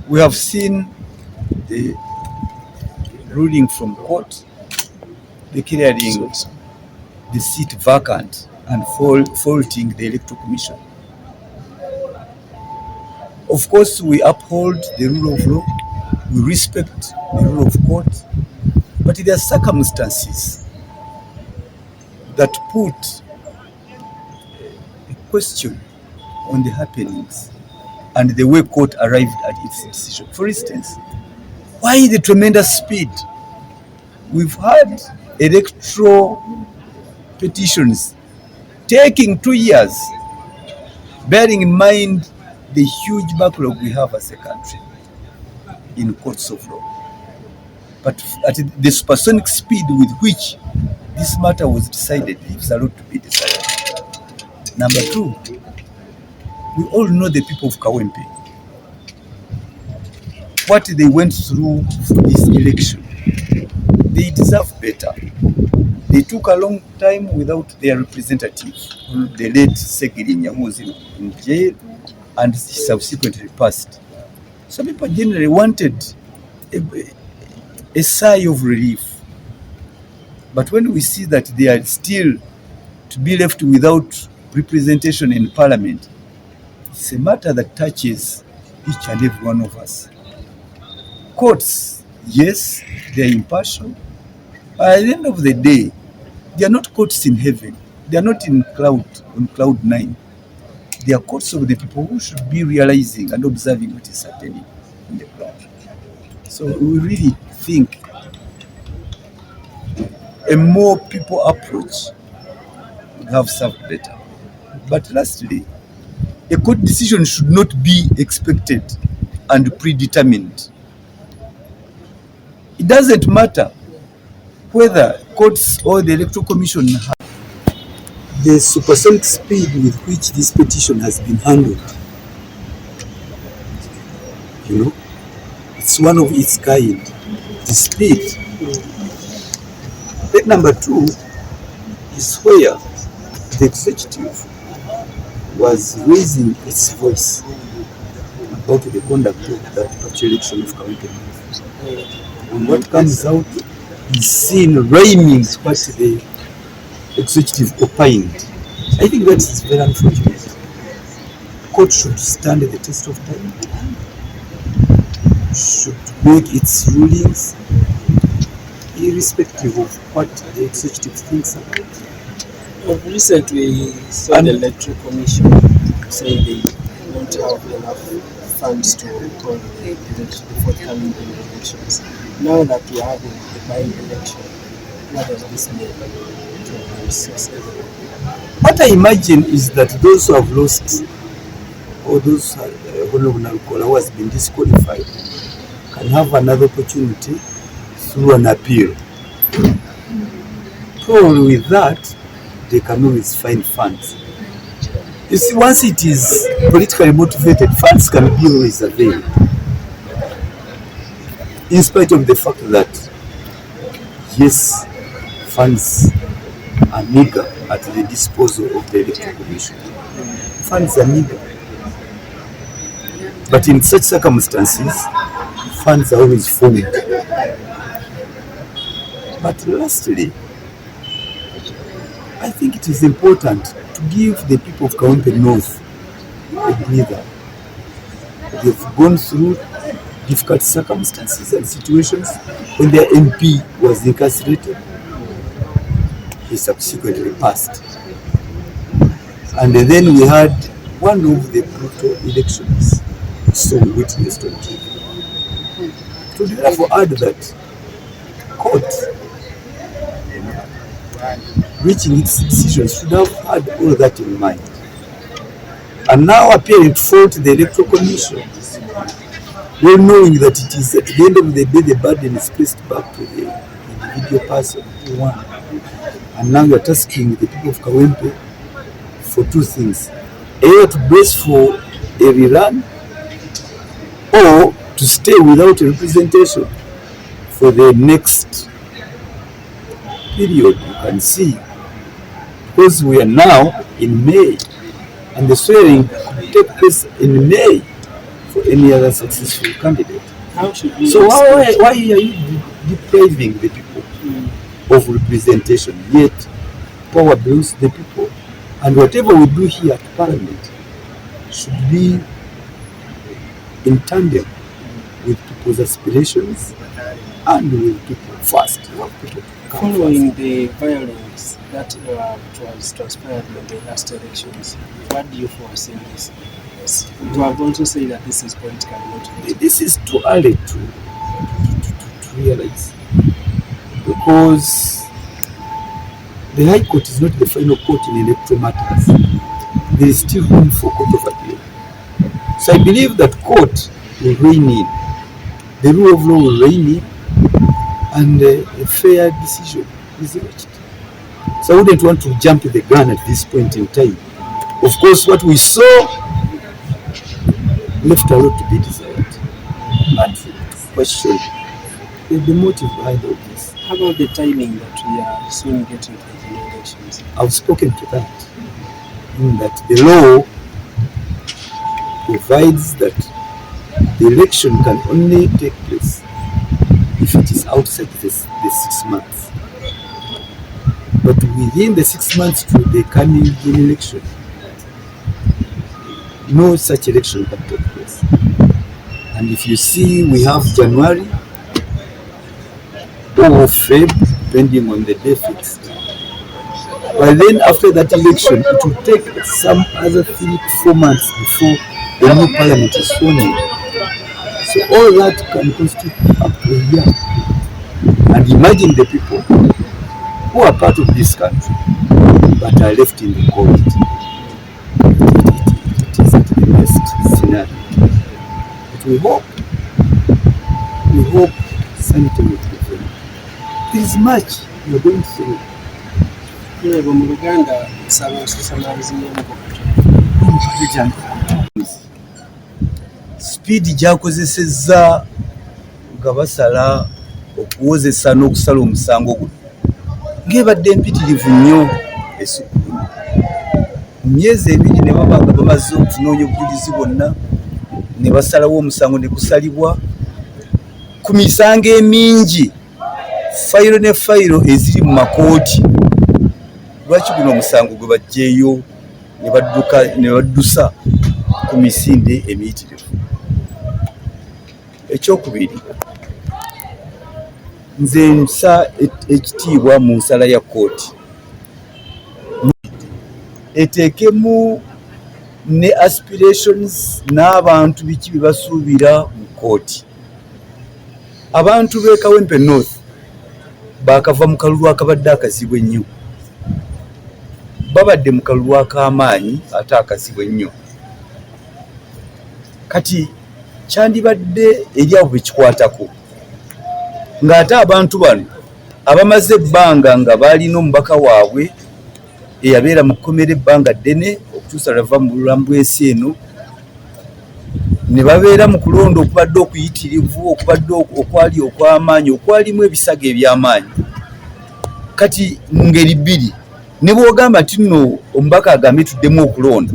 We have seen the ruling from court declaring the seat vacant and faulting the Electoral Commission. Of course, we uphold the rule of law, we respect the rule of court, but there are circumstances that put a question on the happenings and the way court arrived at its decision. For instance, why the tremendous speed? We've had electoral petitions taking 2 years, bearing in mind the huge backlog we have as a country in courts of law. But at the supersonic speed with which this matter was decided leaves a lot to be desired. Number two, we all know the people of Kawempe, what they went through for this election. They deserve better. They took a long time without their representative, the late Ssekikubo, who was in jail and subsequently passed. So people generally wanted a sigh of relief. But when we see that they are still to be left without representation in Parliament, it's a matter that touches each and every one of us. Courts, yes, they are impartial. But at the end of the day, they are not courts in heaven. They are not on cloud 9. They are courts of the people who should be realizing and observing what is happening in the ground. So we really think a more people approach would have served better. But lastly, a court decision should not be expected and predetermined. It doesn't matter whether courts or the Electoral Commission have the supersonic speed with which this petition has been handled. You know, it's one of its kind, the speed. Then number two is where the executive was raising its voice about the conduct of that particular election of Kawempe. And what comes out is seen rhyming what the executive opined. I think that is very unfortunate. Court should stand the test of time, should make its rulings irrespective of what the executive thinks about it. Recently saw the Electoral Commission saying they don't have enough funds to hold the forthcoming elections. Now that we are having the by-election, what does this mean to the resources? What I imagine is that those who have lost, or those Honorable Nalukoola who has been disqualified, can have another opportunity through an appeal. Probably with that, they can always find funds. You see, once it is politically motivated, funds can be always available. In spite of the fact that, yes, funds are meager at the disposal of the Electoral Commission. Funds are meager. But in such circumstances, funds are always formed. But lastly, I think it is important to give the people of Kawempe North a breather. They've gone through difficult circumstances and situations. When their MP was incarcerated, he subsequently passed. And then we had one of the brutal elections so we witnessed on TV. To therefore add that court, reaching its decisions, should have had all that in mind. And now appearing to fault the Electoral Commission, well knowing that it is at the end of the day the burden is placed back to the individual person who won. And now you are tasking the people of Kawempe for two things: either to brace for a rerun or to stay without a representation for the next period. You can see, because we are now in May, and the swearing could take place in May for for any other successful candidate. How should we So why are you depriving the people of representation? Yet power belongs to the people, and whatever we do here at Parliament should be in tandem with people's aspirations and with people first. Following the violence that was transpired in the last elections, what do you foresee this? Yes. You have also said that this is politically motivated. This is too early to realize, because the High Court is not the final court in electoral matters. There is still room for court of appeal. So I believe that court will rein in, the rule of law will rein in, and a fair decision is reached. So I wouldn't want to jump the gun at this point in time. Of course, what we saw left a lot to be desired. And question the motive behind all this. How about the timing that we are soon getting to the elections? I've spoken to that, in that the law provides that the election can only take place if it is outside the 6 months. But within the 6 months to the coming election, no such election can take place. And if you see, we have January or Feb, depending on the day fixed. But then after that election, it will take some other 3 to 4 months before the new parliament is sworn in. So all that can constitute up to a year. And imagine the people who are part of this country but are left in the cold. It isn't the best scenario. But we hope sanity will prevail. There is much we are going through. Speed gyakozesezza nga basala okuwozesa n'okusala omusango guno ng'ebadde empitirivu nnyo esukulu. Mu myezi 2 ne baba nga bamaze okutunoonya obujulizi bwonna ne basalawo omusango ne gusalibwa ku misango emingi, fayiro ne fayiro eziri mu makooti. Lwaki guno omusango gwe bajjeeyo ne baddusa ku misinde emiyitirivu? Ekyokubiri, nze nsa ekitiibwa mu nsala ya kooti eteekemu ne aspirations n'abantu biki bebasuubira mu kooti. Abantu b'e Kawempe North baakava mu kalulu akabadde akazibu ennyo, babadde mu kalulu ak'amaanyi ate akazibu ennyo. Kati kyandibadde eri abo bekikwatako ng'ate abantu bano abamaze ebbanga nga baalina omubaka waabwe eyabeera mu kkomera ebbanga ddene okutuusa lwava mu bulamu bw'ensi eno, ne babeera mu kulonda okubadde okuyitirivu, okubadde okwali okw'amaanyi, okwalimu ebisago eby'amaanyi. Kati mu ngeri bbiri, ne bw'ogamba nti nno omubaka agambe tuddemu okulonda,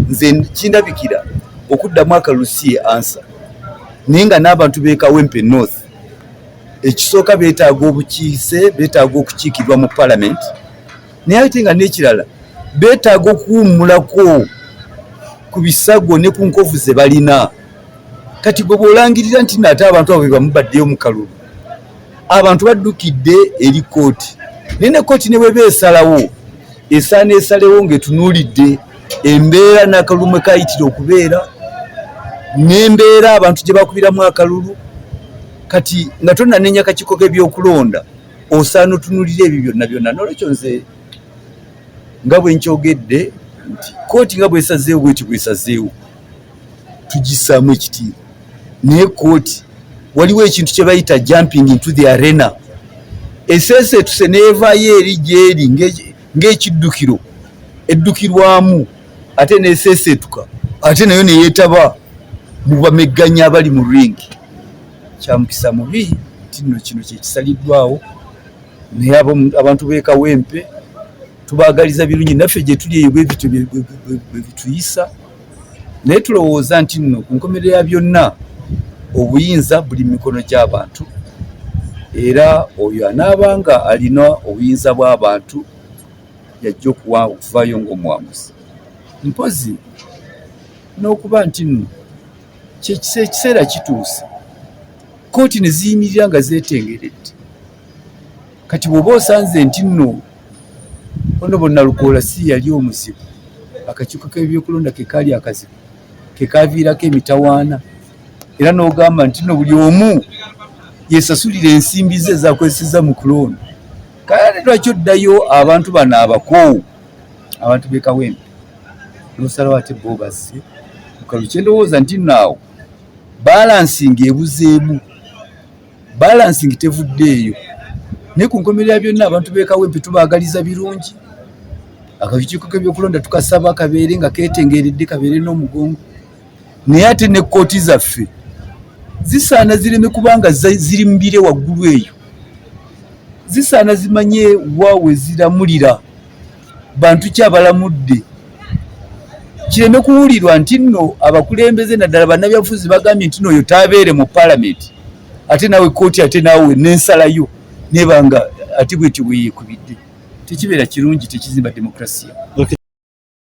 nze kindabikira okuddamu akalulu si ye ansa. Naye nga n'abantu b'e Kawempe North ekisooka beetaaga obukiise, beetaaga okukiikirwa mu palamenti, naye ate nga n'ekirala beetaaga okuwummulako ku bisago ne ku nkovu ze balina. Kati gwe bw'olangirira nti nate abantu abo be bamu baddeyo mu kalulu, abantu baddukidde eri kooti. Naye ne kooti ne bwe beesalawo esaana esalewo ng'etunuulidde embeera n'akalulu mwe kayitira okubeera n'embeera abantu gye bakubiramu akalulu. Kati nga tonnanenya akakiiko k'ebyokulonda osaana otunuulira ebyo byonna byonna. N'olwekyo nze nga bwe nkyogedde nti kooti nga bw'esazeewo bw'eti bw'esazeewo, tugisaamu ekitiibwa. Naye kooti waliwo ekintu kye bayita jumping into the arena. Eseeseetuse n'evaayo eri gy'eri ng'ekiddukiro eddukirwamu, ate n'eseeseetuka ate nayo ne yeetaba mu bamegganya abali mu ringi. Kya mukisa mubi nti nno kino kye kisaliddwawo. Naye abantu b'e Kawempe tubaagaliza birungi, naffe gye tuli eyo bwe bituyisa. naye tulowooza nti nno ku nkomerero ya byonna obuyinza buli mikono gy'abantu, era oyo anaabanga alina obuyinza bw'abantu yajja okuvaayo ng'omuwanguzi. Mpozi n'okuba nti nno ekiseera kituuse, kooti ne ziyimirira nga zeetengeredde. Kati bw'oba osanze nti nno Honorable Nalukoola si yali omuzibu, akakiiko k'ebyokulonda ke kaali akazibu, ke kaaviirako emitawaana, era n'ogamba nti nno buli omu yeesasulira ensimbi ze ezaakozesezza mu kulonda. Kale lwaki oddayo abantu bano abakoowu, abantu b'e Kawempe, n'osalawo ate bo basse mu kalulu? Kye ndowooza nti nno awo balansingi ebuzeemu, balansingi tevuddeeyo. Naye ku nkomerero ya byonna abantu b'e Kawempe tubaagaliza birungi. Akakiiko k'ebyokulonda tukasaba kabeere nga keetengeredde, kabeere n'omugongo. Naye ate ne kkooti zaffe zisaana zireme kubanga ziri mbire waggulu eyo, zisaana zimanye waawe ziramulira bantu ki abalamudde. Kireme kuwulirwa nti nno abakulembeze naddala bannabyabufuzi bagambye nti oyo taabeere mu paalamenti, ate naawe kkooti ate naawe n'ensalayo nebanga ati bwetyo bwe yeekubidde. Tekibeera kirungi, tekizimba demokrasiya.